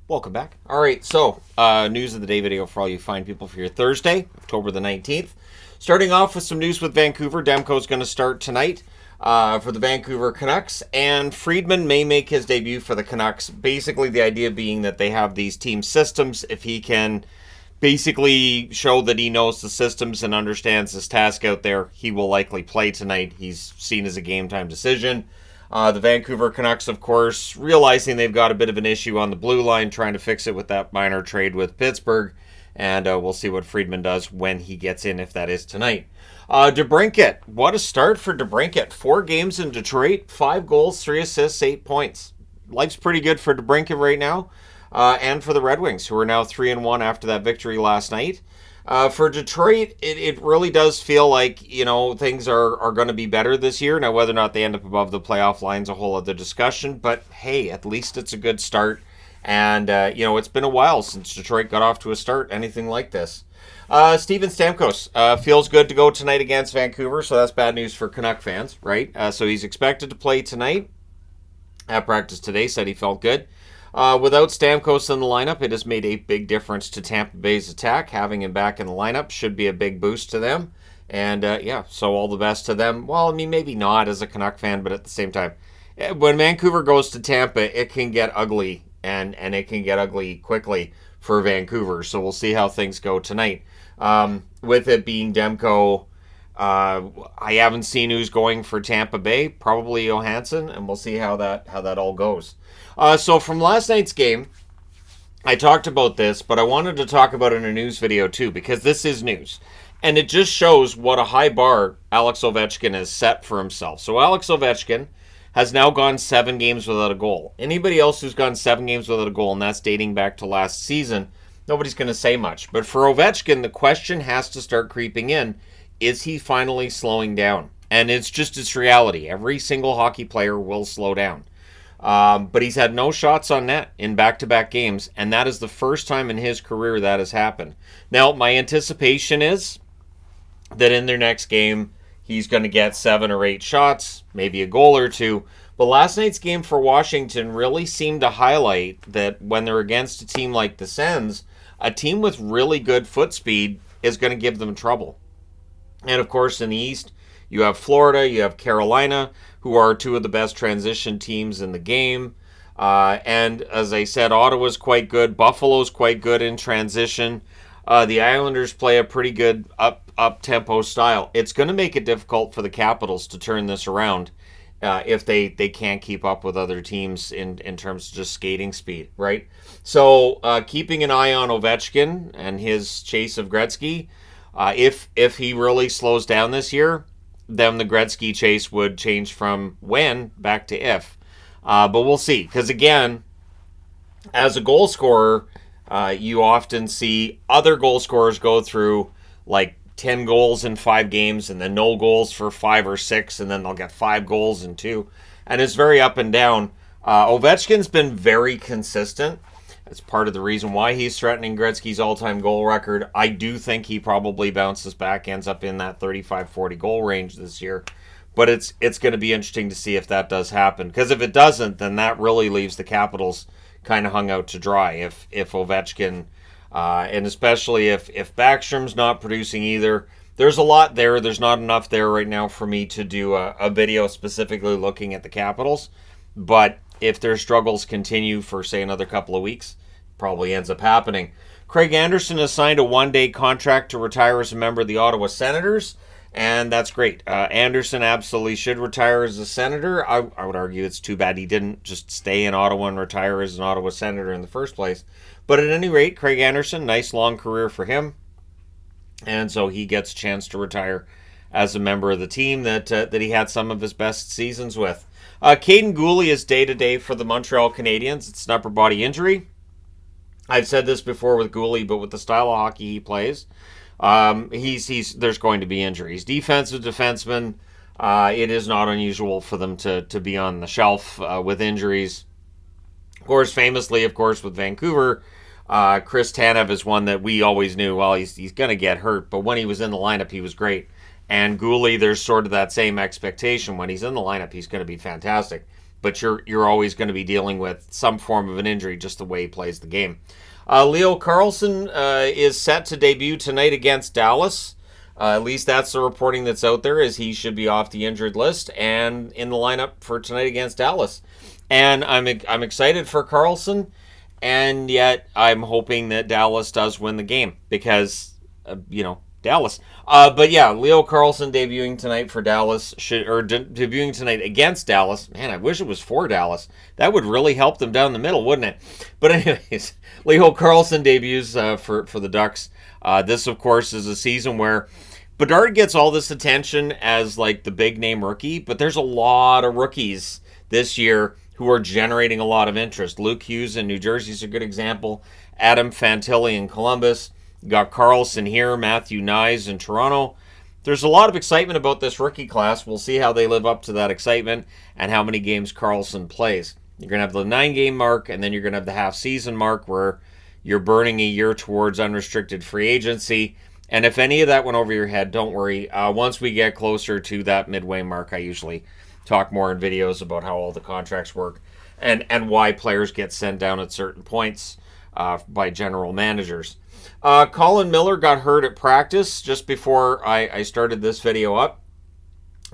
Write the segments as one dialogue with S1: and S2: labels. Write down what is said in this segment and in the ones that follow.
S1: Welcome back. All right, so news of the day video for all you fine people for your Thursday, October the 19th. Starting off with some news with Vancouver. Demko's going to start tonight for the Vancouver Canucks, and Friedman may make his debut for the Canucks. Basically, the idea being that they have these team systems. If he can basically show that he knows the systems and understands his task out there, he will likely play tonight. He's seen as a game-time decision. The Vancouver Canucks, of course, realizing they've got a bit of an issue on the blue line, trying to fix it with that minor trade with Pittsburgh. And we'll see what Friedman does when he gets in, if that is tonight. DeBrincat, what a start for DeBrincat. 4 games in Detroit, 5 goals, 3 assists, 8 points. Life's pretty good for DeBrincat right now. And for the Red Wings, who are now 3-1 after that victory last night. For Detroit, it really does feel like, things are going to be better this year. Now, whether or not they end up above the playoff line's a whole other discussion. But, hey, at least it's a good start. And, it's been a while since Detroit got off to a start, anything like this. Steven Stamkos feels good to go tonight against Vancouver, so that's bad news for Canuck fans, right? So he's expected to play tonight. At practice today, said he felt good. Without Stamkos in the lineup, it has made a big difference to Tampa Bay's attack. Having him back in the lineup should be a big boost to them. And, so all the best to them. Well, maybe not as a Canuck fan, but at the same time, when Vancouver goes to Tampa, it can get ugly, and it can get ugly quickly for Vancouver. So we'll see how things go tonight. With it being Demko, I haven't seen who's going for Tampa Bay. Probably Johansson, and we'll see how that all goes. So from last night's game, I talked about this, but I wanted to talk about it in a news video too, because this is news. And it just shows what a high bar Alex Ovechkin has set for himself. So Alex Ovechkin has now gone 7 games without a goal. Anybody else who's gone 7 games without a goal, and that's dating back to last season, nobody's going to say much. But for Ovechkin, the question has to start creeping in. Is he finally slowing down? And it's reality. Every single hockey player will slow down. But he's had no shots on net in back-to-back games, and that is the first time in his career that has happened. Now, my anticipation is that in their next game, he's going to get 7 or 8 shots, maybe a goal or 2. But last night's game for Washington really seemed to highlight that when they're against a team like the Sens, a team with really good foot speed is going to give them trouble. And, of course, in the East, you have Florida, you have Carolina, who are 2 of the best transition teams in the game. And, as I said, Ottawa's quite good. Buffalo's quite good in transition. The Islanders play a pretty good up-tempo style. It's going to make it difficult for the Capitals to turn this around if they can't keep up with other teams in terms of just skating speed, right? So, keeping an eye on Ovechkin and his chase of Gretzky. If he really slows down this year, then the Gretzky chase would change from when back to if. But we'll see. Because again, as a goal scorer, you often see other goal scorers go through like 10 goals in 5 games and then no goals for 5 or 6, and then they'll get 5 goals in 2. And it's very up and down. Ovechkin's been very consistent. It's part of the reason why he's threatening Gretzky's all-time goal record. I do think he probably bounces back, ends up in that 35-40 goal range this year. But it's going to be interesting to see if that does happen. Because if it doesn't, then that really leaves the Capitals kind of hung out to dry. If Ovechkin, and especially if Backstrom's not producing either, there's a lot there. There's not enough there right now for me to do a video specifically looking at the Capitals. But if their struggles continue for, say, another couple of weeks, probably ends up happening. Craig Anderson has signed a 1-day contract to retire as a member of the Ottawa Senators, and that's great. Anderson absolutely should retire as a Senator. I would argue it's too bad he didn't just stay in Ottawa and retire as an Ottawa Senator in the first place. But at any rate, Craig Anderson, nice long career for him, and so he gets a chance to retire as a member of the team that he had some of his best seasons with. Caden Gooley is day-to-day for the Montreal Canadiens. It's an upper body injury. I've said this before with Gooley, but with the style of hockey he plays, there's going to be injuries. Defensive defensemen, it is not unusual for them to be on the shelf with injuries. Of course, famously, with Vancouver, Chris Tanev is one that we always knew, well, he's going to get hurt, but when he was in the lineup, he was great. And Gooley, there's sort of that same expectation. When he's in the lineup, he's going to be fantastic. but you're always going to be dealing with some form of an injury, just the way he plays the game. Leo Carlsson is set to debut tonight against Dallas. At least that's the reporting that's out there, is he should be off the injured list and in the lineup for tonight against Dallas. And I'm excited for Carlsson, and yet I'm hoping that Dallas does win the game because, Dallas. But yeah, Leo Carlsson debuting tonight for Dallas, debuting tonight against Dallas. Man, I wish it was for Dallas. That would really help them down the middle, wouldn't it? But anyways, Leo Carlsson debuts for the Ducks. This, of course, is a season where Bedard gets all this attention as like the big name rookie, but there's a lot of rookies this year who are generating a lot of interest. Luke Hughes in New Jersey is a good example. Adam Fantilli in Columbus. You got Carlsson here, Matthew Nyes in Toronto. There's a lot of excitement about this rookie class. We'll see how they live up to that excitement and how many games Carlsson plays. You're going to have the 9-game mark, and then you're going to have the half-season mark where you're burning a year towards unrestricted free agency. And if any of that went over your head, don't worry. Once we get closer to that midway mark, I usually talk more in videos about how all the contracts work and why players get sent down at certain points by general managers. Colin Miller got hurt at practice just before I started this video up.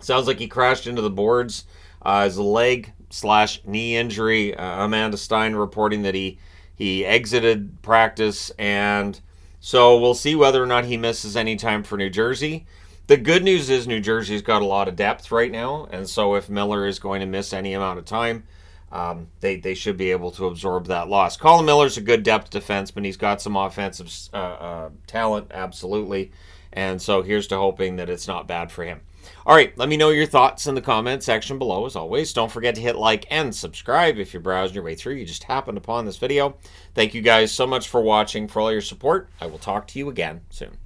S1: Sounds like he crashed into the boards. His leg/knee injury. Amanda Stein reporting that he exited practice, and so we'll see whether or not he misses any time for New Jersey. The good news is New Jersey's got a lot of depth right now, and so if Miller is going to miss any amount of time, they should be able to absorb that loss. Colin Miller's a good depth defenseman. He's got some offensive talent, absolutely, and so here's to hoping that it's not bad for him. All right, let me know your thoughts in the comment section below, as always. Don't forget to hit like and subscribe if you're browsing your way through. You just happened upon this video. Thank you guys so much for watching, for all your support. I will talk to you again soon.